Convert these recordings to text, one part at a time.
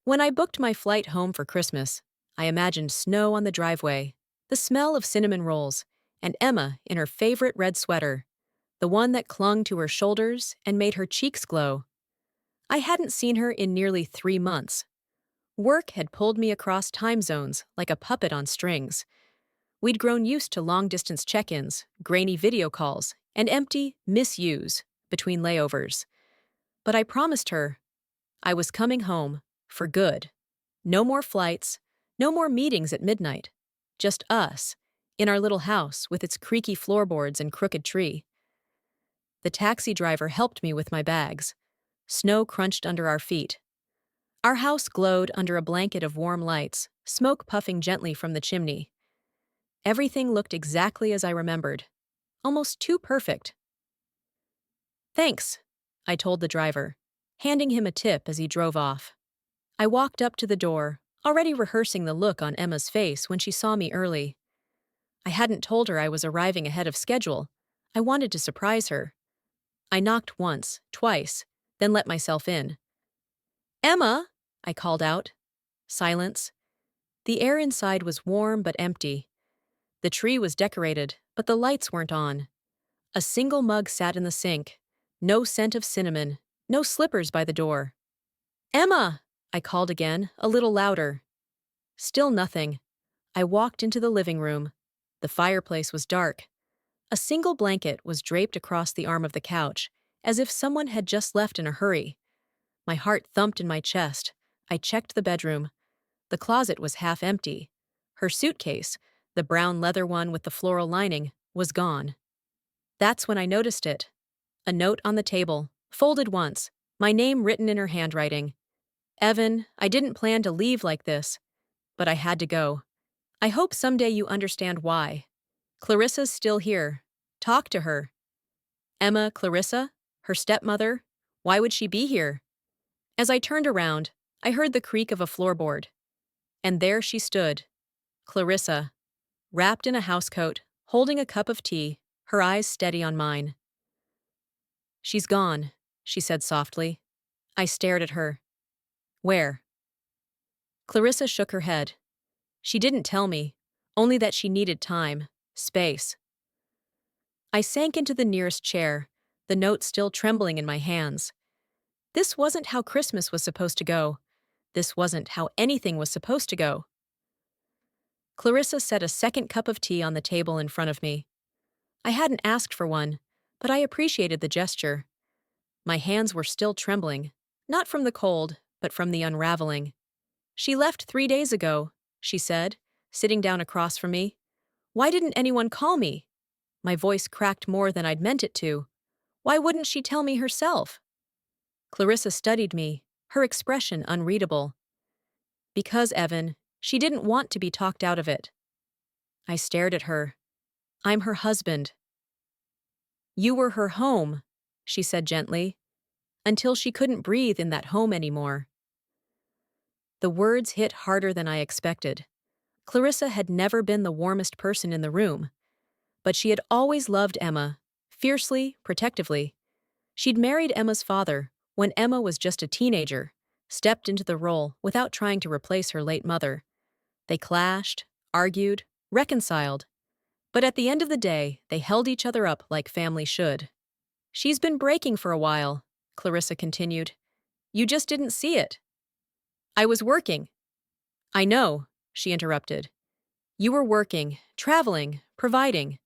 When I booked my flight home for Christmas, I imagined snow on the driveway, the smell of cinnamon rolls, and Emma in her favorite red sweater, the one that clung to her shoulders and made her cheeks glow. I hadn't seen her in nearly 3 months. Work had pulled me across time zones like a puppet on strings. We'd grown used to long-distance check-ins, grainy video calls, and empty "miss yous" between layovers. But I promised her I was coming home, for good. No more flights, no more meetings at midnight. Just us, in our little house with its creaky floorboards and crooked tree. The taxi driver helped me with my bags. Snow crunched under our feet. Our house glowed under a blanket of warm lights, smoke puffing gently from the chimney. Everything looked exactly as I remembered. Almost too perfect. "Thanks," I told the driver, handing him a tip as he drove off. I walked up to the door, already rehearsing the look on Emma's face when she saw me early. I hadn't told her I was arriving ahead of schedule. I wanted to surprise her. I knocked once, twice, then let myself in. "Emma!" I called out. Silence. The air inside was warm but empty. The tree was decorated, but the lights weren't on. A single mug sat in the sink. No scent of cinnamon, no slippers by the door. "Emma!" I called again, a little louder. Still nothing. I walked into the living room. The fireplace was dark. A single blanket was draped across the arm of the couch, as if someone had just left in a hurry. My heart thumped in my chest. I checked the bedroom. The closet was half empty. Her suitcase, the brown leather one with the floral lining, was gone. That's when I noticed it. A note on the table, folded once, my name written in her handwriting. "Evan, I didn't plan to leave like this, but I had to go. I hope someday you understand why. Clarissa's still here. Talk to her." Emma, Clarissa? Her stepmother? Why would she be here? As I turned around, I heard the creak of a floorboard. And there she stood, Clarissa, wrapped in a housecoat, holding a cup of tea, her eyes steady on mine. "She's gone," she said softly. I stared at her. "Where?" Clarissa shook her head. She didn't tell me, only that she needed time, space. I sank into the nearest chair, the note still trembling in my hands. This wasn't how Christmas was supposed to go. This wasn't how anything was supposed to go. Clarissa set a second cup of tea on the table in front of me. I hadn't asked for one, but I appreciated the gesture. My hands were still trembling, not from the cold, but from the unraveling. "She left 3 days ago," she said, sitting down across from me. "Why didn't anyone call me?" My voice cracked more than I'd meant it to. Why wouldn't she tell me herself? Clarissa studied me, her expression unreadable. "Because, Evan, she didn't want to be talked out of it." I stared at her. "I'm her husband." "You were her home," she said gently, until she couldn't breathe in that home anymore. The words hit harder than I expected. Clarissa had never been the warmest person in the room, but she had always loved Emma, fiercely, protectively. She'd married Emma's father when Emma was just a teenager, stepped into the role without trying to replace her late mother. They clashed, argued, reconciled, but at the end of the day, they held each other up like family should. "She's been breaking for a while," Clarissa continued. "You just didn't see it." "I was working." "I know," she interrupted. "You were working, traveling, providing.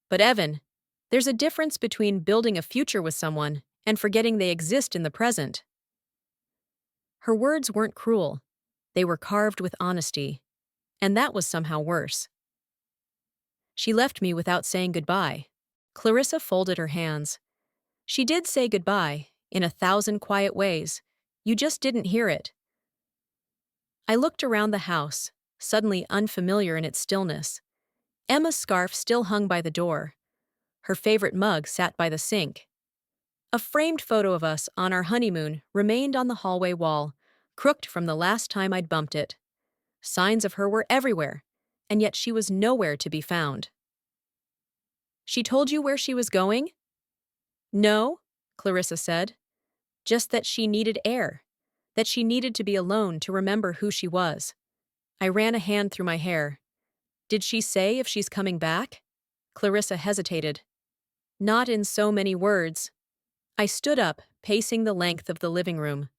But Evan, there's a difference between building a future with someone and forgetting they exist in the present." Her words weren't cruel. They were carved with honesty. And that was somehow worse. She left me without saying goodbye. Clarissa folded her hands. "She did say goodbye, in 1,000 quiet ways. You just didn't hear it." I looked around the house, suddenly unfamiliar in its stillness. Emma's scarf still hung by the door. Her favorite mug sat by the sink. A framed photo of us on our honeymoon remained on the hallway wall, crooked from the last time I'd bumped it. Signs of her were everywhere, and yet she was nowhere to be found. "She told you where she was going?" "No," Clarissa said. "Just that she needed air. that she needed to be alone to remember who she was. I ran a hand through my hair. Did she say if she's coming back? Clarissa hesitated. Not in so many words. I stood up, pacing the length of the living room.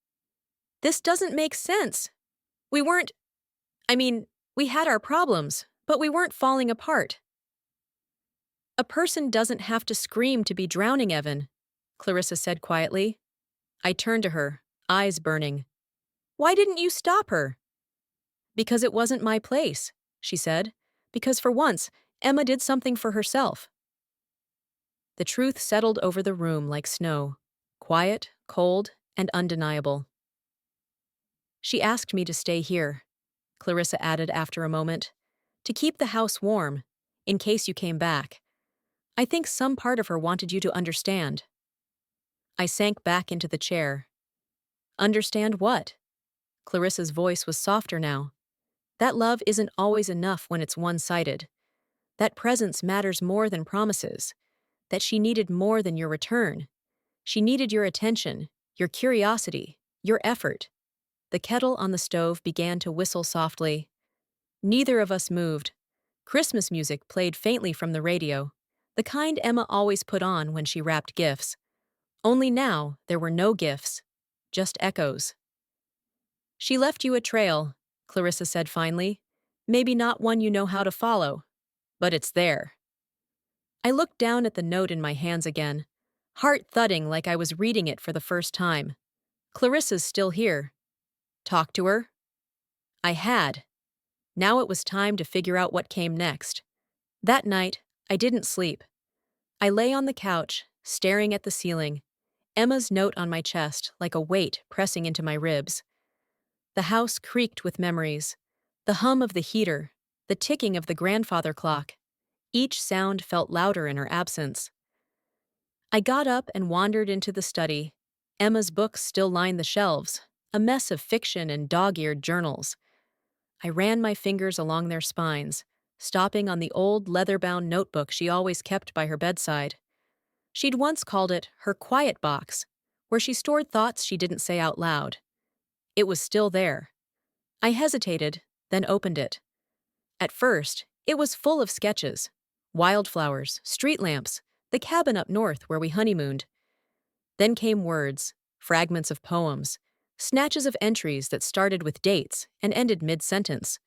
This doesn't make sense. We weren't, I mean, we had our problems, but we weren't falling apart. A person doesn't have to scream to be drowning, Evan, Clarissa said quietly. I turned to her, eyes burning. Why didn't you stop her? Because it wasn't my place, she said. Because for once, Emma did something for herself. The truth settled over the room like snow, quiet, cold, and undeniable. She asked me to stay here, Clarissa added after a moment, to keep the house warm, in case you came back. I think some part of her wanted you to understand. I sank back into the chair. Understand what? Clarissa's voice was softer now. That love isn't always enough when it's one-sided. That presence matters more than promises. That she needed more than your return. She needed your attention, your curiosity, your effort. The kettle on the stove began to whistle softly. Neither of us moved. Christmas music played faintly from the radio, the kind Emma always put on when she wrapped gifts. Only now there were no gifts, just echoes. She left you a trail, Clarissa said finally. Maybe not one you know how to follow, but it's there. I looked down at the note in my hands again, heart thudding like I was reading it for the first time. Clarissa's still here. Talk to her? I had. Now it was time to figure out what came next. That night, I didn't sleep. I lay on the couch, staring at the ceiling, Emma's note on my chest like a weight pressing into my ribs. The house creaked with memories. The hum of the heater, the ticking of the grandfather clock. Each sound felt louder in her absence. I got up and wandered into the study. Emma's books still lined the shelves, a mess of fiction and dog-eared journals. I ran my fingers along their spines, stopping on the old leather-bound notebook she always kept by her bedside. She'd once called it her quiet box, where she stored thoughts she didn't say out loud. It was still there. I hesitated, then opened it. At first, it was full of sketches. Wildflowers, street lamps, the cabin up north where we honeymooned. Then came words, fragments of poems, snatches of entries that started with dates and ended mid-sentence.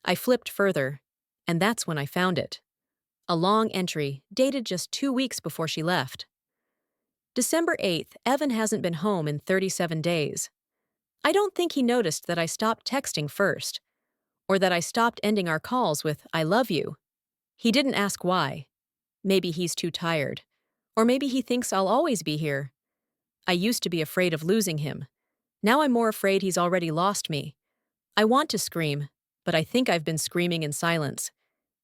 I flipped further, and that's when I found it. A long entry, dated just 2 weeks before she left. December 8th, Evan hasn't been home in 37 days. I don't think he noticed that I stopped texting first, or that I stopped ending our calls with "I love you." He didn't ask why. Maybe he's too tired. Or maybe he thinks I'll always be here. I used to be afraid of losing him. Now I'm more afraid he's already lost me. I want to scream, but I think I've been screaming in silence.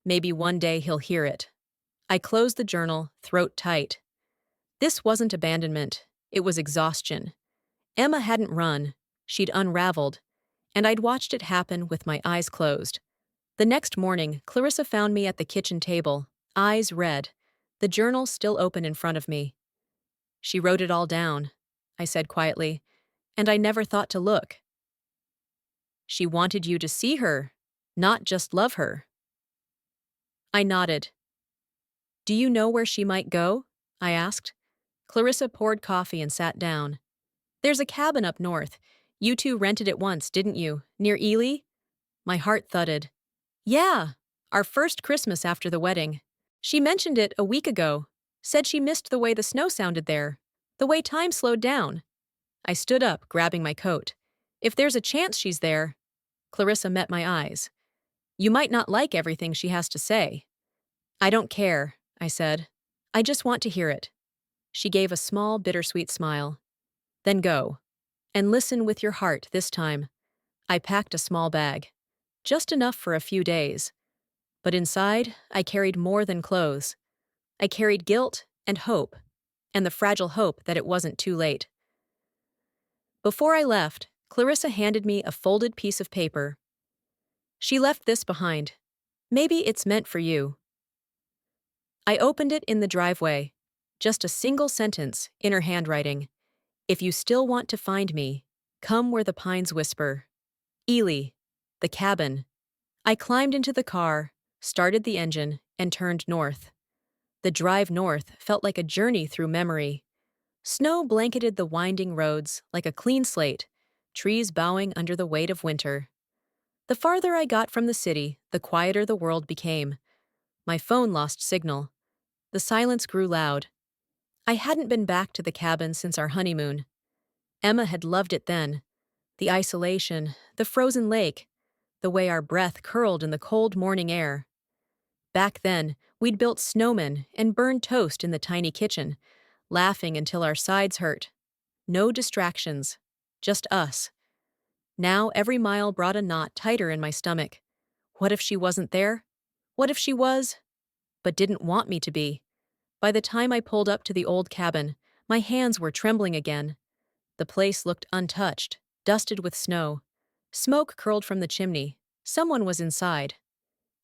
Maybe one day he'll hear it. I closed the journal, throat tight. This wasn't abandonment. It was exhaustion. Emma hadn't run. She'd unraveled. And I'd watched it happen with my eyes closed. The next morning, Clarissa found me at the kitchen table, eyes red, the journal still open in front of me. She wrote it all down, I said quietly, and I never thought to look. She wanted you to see her, not just love her. I nodded. Do you know where she might go? I asked. Clarissa poured coffee and sat down. There's a cabin up north. You two rented it once, didn't you? Near Ely? My heart thudded. Yeah, our first Christmas after the wedding. She mentioned it a week ago, said she missed the way the snow sounded there, the way time slowed down. I stood up, grabbing my coat. If there's a chance she's there. Clarissa met my eyes. You might not like everything she has to say. I don't care, I said. I just want to hear it. She gave a small, bittersweet smile. Then go. And listen with your heart this time. I packed a small bag. Just enough for a few days. But inside, I carried more than clothes. I carried guilt and hope, and the fragile hope that it wasn't too late. Before I left, Clarissa handed me a folded piece of paper. She left this behind. Maybe it's meant for you. I opened it in the driveway. Just a single sentence in her handwriting. If you still want to find me, Come where the pines whisper. Ely. The cabin. I climbed into the car, started the engine, and turned north. The drive north felt like a journey through memory. Snow blanketed the winding roads like a clean slate, trees bowing under the weight of winter. The farther I got from the city, the quieter the world became. My phone lost signal. The silence grew loud. I hadn't been back to the cabin since our honeymoon. Emma had loved it then. The isolation, the frozen lake, the way our breath curled in the cold morning air. Back then, we'd built snowmen and burned toast in the tiny kitchen, laughing until our sides hurt. No distractions, just us. Now every mile brought a knot tighter in my stomach. What if she wasn't there? What if she was, but didn't want me to be? By the time I pulled up to the old cabin, my hands were trembling again. The place looked untouched, dusted with snow. Smoke curled from the chimney. Someone was inside.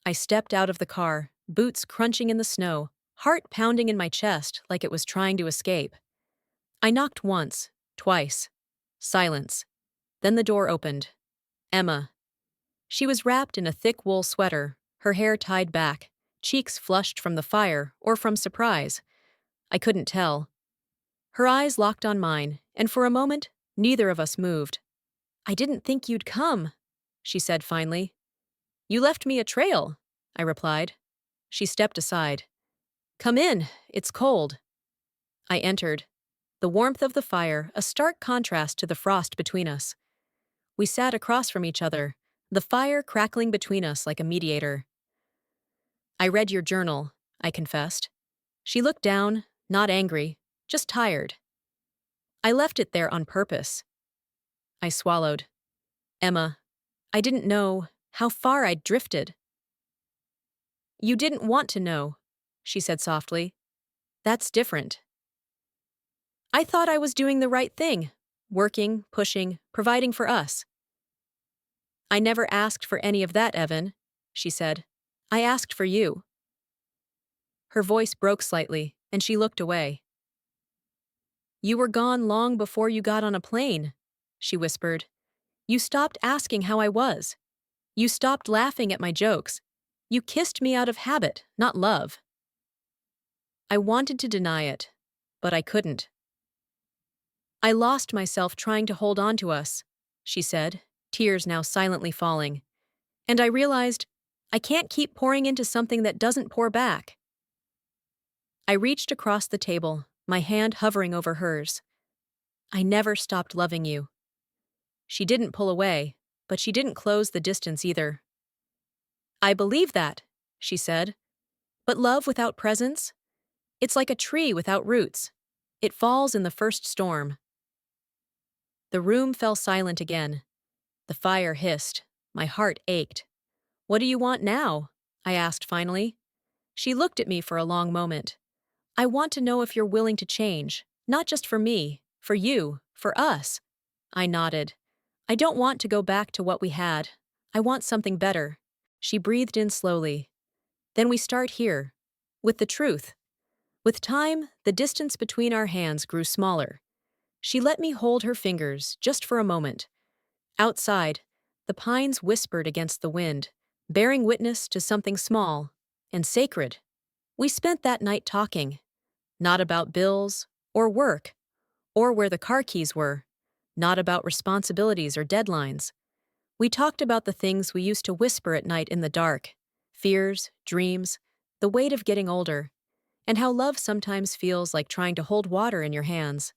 I stepped out of the car, boots crunching in the snow, heart pounding in my chest like it was trying to escape. I knocked once, twice. Silence. Then the door opened. Emma. She was wrapped in a thick wool sweater, her hair tied back, cheeks flushed from the fire or from surprise. I couldn't tell. Her eyes locked on mine, and for a moment, neither of us moved. "I didn't think you'd come," she said finally. "You left me a trail," I replied. She stepped aside. "Come in, it's cold." I entered. The warmth of the fire, a stark contrast to the frost between us. We sat across from each other, the fire crackling between us like a mediator. "I read your journal," I confessed. She looked down, not angry, just tired. "I left it there on purpose." I swallowed. "Emma, I didn't know how far I'd drifted." "You didn't want to know," she said softly. "That's different." "I thought I was doing the right thing, working, pushing, providing for us." "I never asked for any of that, Evan," she said. "I asked for you." Her voice broke slightly, and she looked away. "You were gone long before you got on a plane," she whispered. "You stopped asking how I was. You stopped laughing at my jokes. You kissed me out of habit, not love." I wanted to deny it, but I couldn't. "I lost myself trying to hold on to us," she said, tears now silently falling. "And I realized I can't keep pouring into something that doesn't pour back." I reached across the table, my hand hovering over hers. "I never stopped loving you." She didn't pull away, but she didn't close the distance either. "I believe that," she said. "But love without presence? It's like a tree without roots. It falls in the first storm." The room fell silent again. The fire hissed. My heart ached. "What do you want now?" I asked finally. She looked at me for a long moment. "I want to know if you're willing to change, not just for me, for you, for us." I nodded. "I don't want to go back to what we had. I want something better." She breathed in slowly. "Then we start here, with the truth." With time, the distance between our hands grew smaller. She let me hold her fingers, just for a moment. Outside, the pines whispered against the wind, bearing witness to something small and sacred. We spent that night talking, not about bills or work, or where the car keys were, not about responsibilities or deadlines. We talked about the things we used to whisper at night in the dark, fears, dreams, the weight of getting older, and how love sometimes feels like trying to hold water in your hands.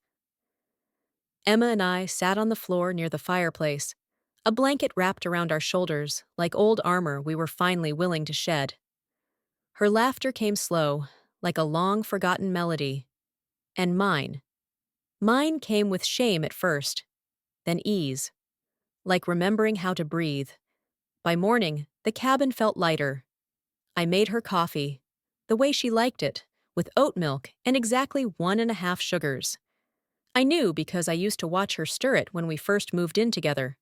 Emma and I sat on the floor near the fireplace, a blanket wrapped around our shoulders like old armor we were finally willing to shed. Her laughter came slow, like a long-forgotten melody. And mine. Mine came with shame at first, then ease, like remembering how to breathe. By morning, the cabin felt lighter. I made her coffee, the way she liked it, with oat milk and exactly 1.5 sugars. I knew because I used to watch her stir it when we first moved in together.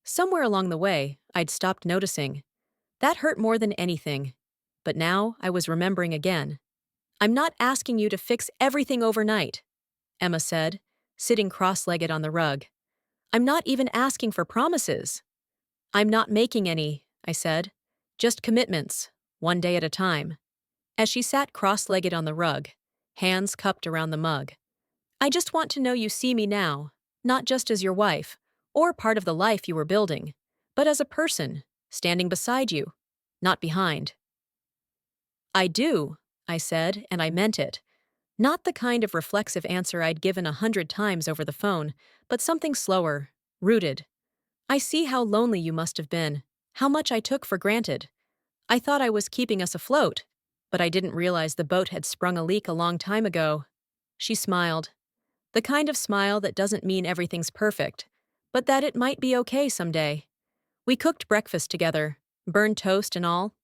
Somewhere along the way, I'd stopped noticing. That hurt more than anything. But now I was remembering again. "I'm not asking you to fix everything overnight," Emma said, sitting cross-legged on the rug. I'm not even asking for promises. I'm not making any, I said. Just commitments, one day at a time. As she sat cross-legged on the rug, hands cupped around the mug. I just want to know you see me now, not just as your wife, or part of the life you were building, but as a person, standing beside you, not behind. I do, I said, and I meant it. Not the kind of reflexive answer I'd given 100 times over the phone, but something slower, rooted. I see how lonely you must have been, how much I took for granted. I thought I was keeping us afloat, but I didn't realize the boat had sprung a leak a long time ago. She smiled. The kind of smile that doesn't mean everything's perfect, but that it might be okay someday. We cooked breakfast together, burned toast and all.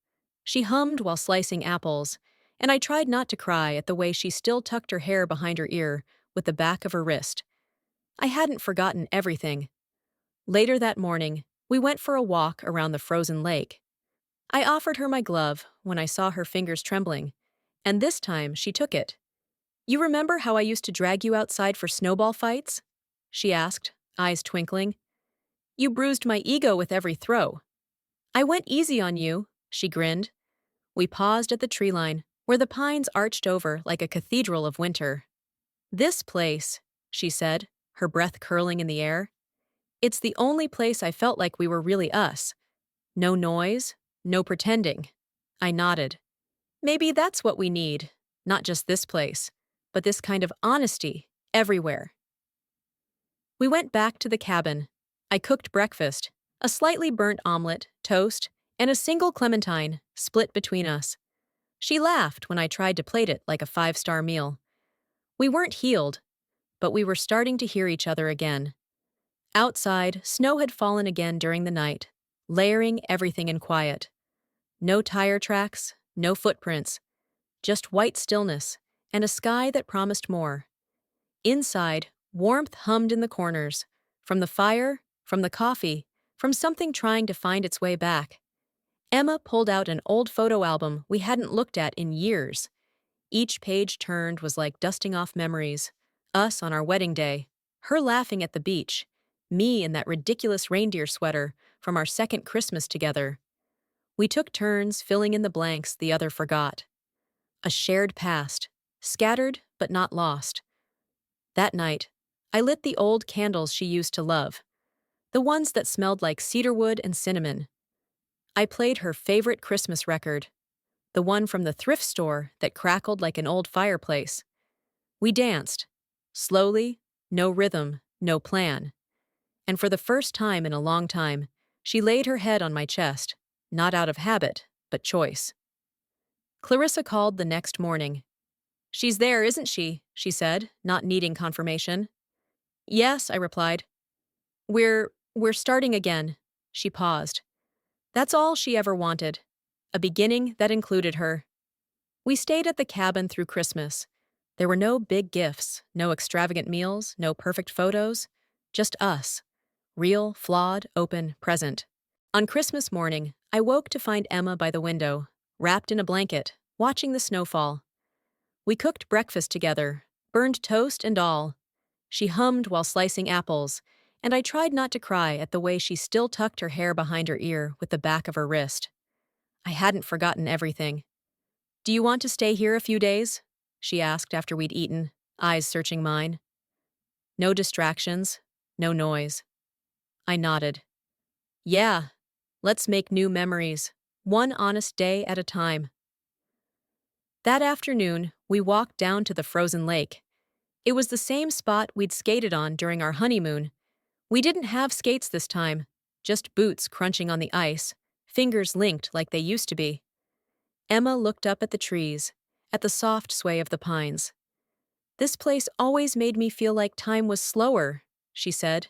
She hummed while slicing apples, and I tried not to cry at the way she still tucked her hair behind her ear with the back of her wrist. I hadn't forgotten everything. Later that morning, we went for a walk around the frozen lake. I offered her my glove when I saw her fingers trembling, and this time she took it. You remember how I used to drag you outside for snowball fights? She asked, eyes twinkling. You bruised my ego with every throw. I went easy on you, she grinned. We paused at the tree line, where the pines arched over like a cathedral of winter. This place, she said, her breath curling in the air. It's the only place I felt like we were really us. No noise, no pretending. I nodded. Maybe that's what we need, not just this place, but this kind of honesty, everywhere. We went back to the cabin. I cooked breakfast, a slightly burnt omelet, toast, and a single clementine, split between us. She laughed when I tried to plate it like a 5-star meal. We weren't healed, but we were starting to hear each other again. Outside, snow had fallen again during the night, layering everything in quiet. No tire tracks, no footprints, just white stillness and a sky that promised more. Inside, warmth hummed in the corners, from the fire, from the coffee, from something trying to find its way back. Emma pulled out an old photo album we hadn't looked at in years. Each page turned was like dusting off memories. Us on our wedding day, her laughing at the beach, me in that ridiculous reindeer sweater from our second Christmas together. We took turns filling in the blanks the other forgot. A shared past, scattered but not lost. That night, I lit the old candles she used to love, the ones that smelled like cedarwood and cinnamon. I played her favorite Christmas record, the one from the thrift store that crackled like an old fireplace. We danced, slowly, no rhythm, no plan. And for the first time in a long time, she laid her head on my chest, not out of habit, but choice. Clarissa called the next morning. She's there, isn't she said, not needing confirmation. Yes, I replied. We're starting again. She paused. That's all she ever wanted. A beginning that included her. We stayed at the cabin through Christmas. There were no big gifts, no extravagant meals, no perfect photos. Just us. Real, flawed, open, present. On Christmas morning, I woke to find Emma by the window, wrapped in a blanket, watching the snowfall. We cooked breakfast together, burned toast and all. She hummed while slicing apples, and I tried not to cry at the way she still tucked her hair behind her ear with the back of her wrist. I hadn't forgotten everything. Do you want to stay here a few days? She asked after we'd eaten, eyes searching mine. No distractions, no noise. I nodded. Yeah, let's make new memories, one honest day at a time. That afternoon, we walked down to the frozen lake. It was the same spot we'd skated on during our honeymoon. We didn't have skates this time, just boots crunching on the ice, fingers linked like they used to be. Emma looked up at the trees, at the soft sway of the pines. This place always made me feel like time was slower, she said.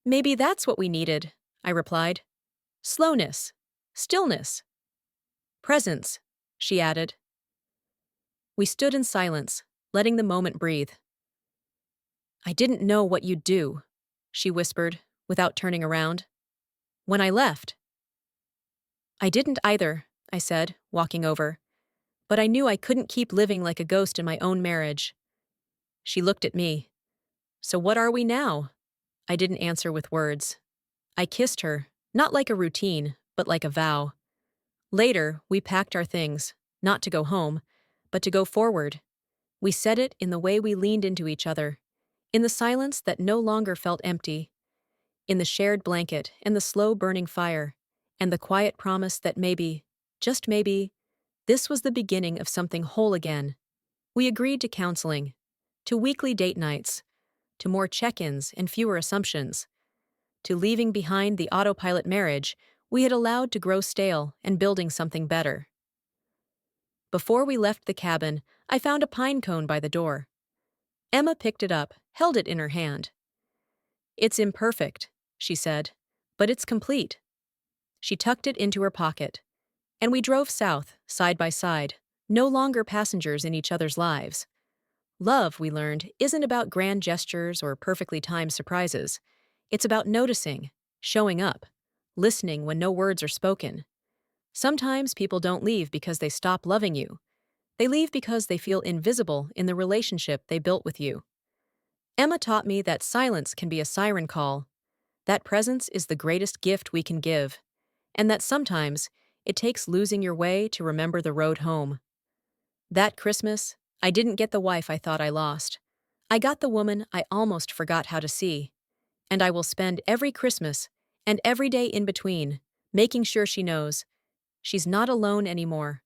Maybe that's what we needed, I replied. Slowness, stillness, presence, she added. We stood in silence, letting the moment breathe. I didn't know what you'd do, she whispered, without turning around. When I left. I didn't either, I said, walking over. But I knew I couldn't keep living like a ghost in my own marriage. She looked at me. So what are we now? I didn't answer with words. I kissed her, not like a routine, but like a vow. Later, we packed our things, not to go home, but to go forward. We said it in the way we leaned into each other, in the silence that no longer felt empty, in the shared blanket and the slow burning fire, and the quiet promise that maybe, just maybe, this was the beginning of something whole again. We agreed to counseling, to weekly date nights, to more check-ins and fewer assumptions, to leaving behind the autopilot marriage we had allowed to grow stale and building something better. Before we left the cabin, I found a pine cone by the door. Emma picked it up, held it in her hand. "It's imperfect," she said, "but it's complete." She tucked it into her pocket, and we drove south, side by side, no longer passengers in each other's lives. Love, we learned, isn't about grand gestures or perfectly timed surprises. It's about noticing, showing up, listening when no words are spoken. Sometimes people don't leave because they stop loving you. They leave because they feel invisible in the relationship they built with you. Emma taught me that silence can be a siren call, that presence is the greatest gift we can give, and that sometimes it takes losing your way to remember the road home. That Christmas, I didn't get the wife I thought I lost. I got the woman I almost forgot how to see. And I will spend every Christmas and every day in between making sure she knows she's not alone anymore.